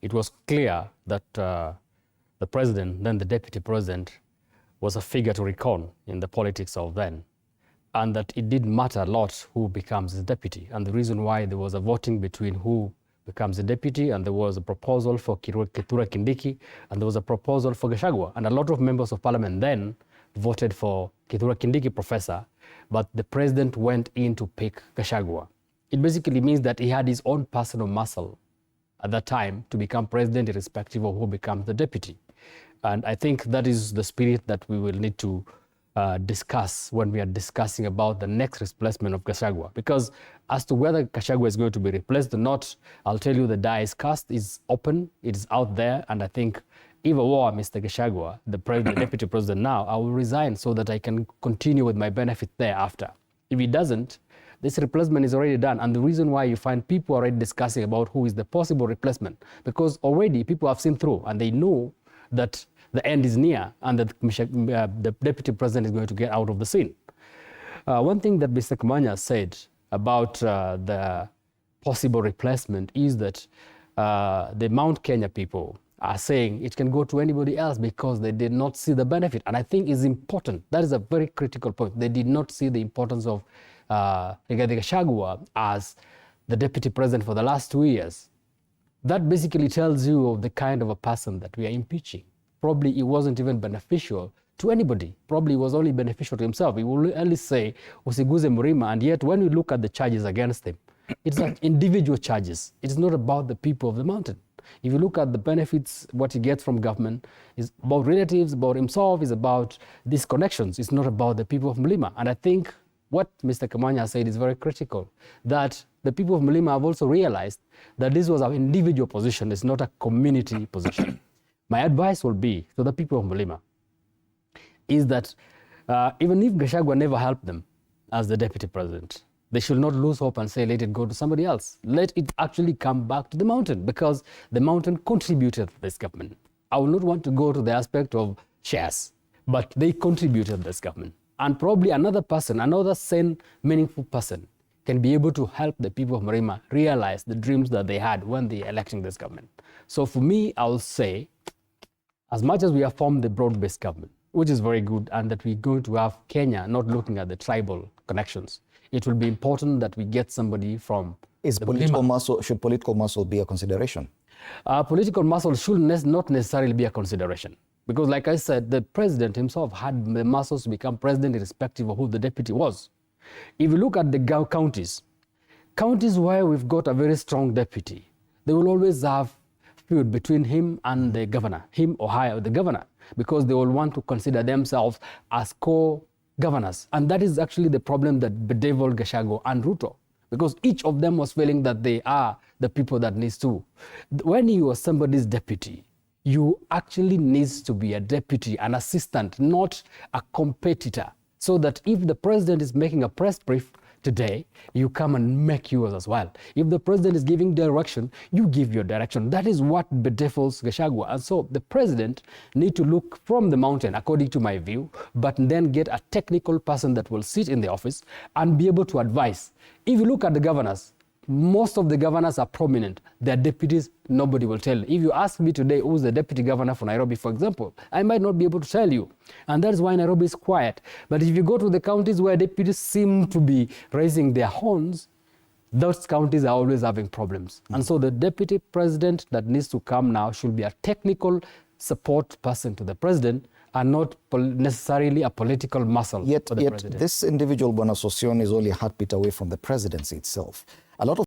it was clear that the president, then the deputy president, was a figure to reckon in the politics of then, and that it did matter a lot who becomes the deputy. And the reason why there was a voting between who becomes the deputy, and there was a proposal for Kithure Kindiki, and there was a proposal for Gachagua. And a lot of members of parliament then voted for Kithure Kindiki, professor, but the president went in to pick Gachagua. It basically means that he had his own personal muscle at that time to become president, irrespective of who becomes the deputy. And I think that is the spirit that we will need to discuss when we are discussing about the next replacement of Gachagua. Because as to whether Gachagua is going to be replaced or not, I'll tell you the die is cast, is open, it is out there, and I think if I were Mr. Gachagua, the deputy president now, I will resign so that I can continue with my benefit thereafter. If he doesn't, this replacement is already done. And the reason why you find people already discussing about who is the possible replacement, because already people have seen through and they know that the end is near and that the deputy president is going to get out of the scene. One thing that Mr. Kamanya said about the possible replacement is that the Mount Kenya people are saying it can go to anybody else because they did not see the benefit. And I think it's important. That is a very critical point. They did not see the importance of Rigathi Gachagua as the deputy president for the last 2 years. That basically tells you of the kind of a person that we are impeaching. Probably it wasn't even beneficial to anybody. Probably it was only beneficial to himself. He will only say, Usiguze Murima, and yet when we look at the charges against him, it's like individual charges. It's not about the people of the mountain. If you look at the benefits, what he gets from government is about relatives, about himself, is about these connections. It's not about the people of Mlima. And I think what Mr. Kamanya said is very critical, that the people of Mlima have also realized that this was an individual position, it's not a community position. My advice will be to the people of Mlima is that even if Gachagua never helped them as the deputy president, they should not lose hope and say, let it go to somebody else. Let it actually come back to the mountain, because the mountain contributed to this government. I will not want to go to the aspect of shares, but they contributed to this government. And probably another person, another sane, meaningful person can be able to help the people of Mlima realize the dreams that they had when they electing this government. So for me, I will say, as much as we have formed the broad-based government, which is very good, and that we're going to have Kenya not looking at the tribal connections, it will be important that we get somebody from should political muscle be a consideration? Political muscle should not necessarily be a consideration. Because like I said, the president himself had the muscles to become president irrespective of who the deputy was. If you look at the counties where we've got a very strong deputy, they will always have feud between him and the governor, him or her, the governor, because they will want to consider themselves as co-governors. And that is actually the problem that bedeviled Gachagua and Ruto, because each of them was feeling that they are the people that needs to. When you are somebody's deputy, you actually needs to be a deputy, an assistant, not a competitor. So that if the president is making a press brief today, you come and make yours as well. If the president is giving direction, you give your direction. That is what bedevils Gachagua. And so the president need to look from the mountain, according to my view, but then get a technical person that will sit in the office and be able to advise. If you look at the governors, most of the governors are prominent. Their deputies, nobody will tell. If you ask me today who's the deputy governor for Nairobi, for example, I might not be able to tell you. And that is why Nairobi is quiet. But if you go to the counties where deputies seem to be raising their horns, those counties are always having problems. And so the deputy president that needs to come now should be a technical support person to the president and not necessarily a political muscle for the president. This individual, Bwana Sosion, is only a heartbeat away from the presidency itself. A lot of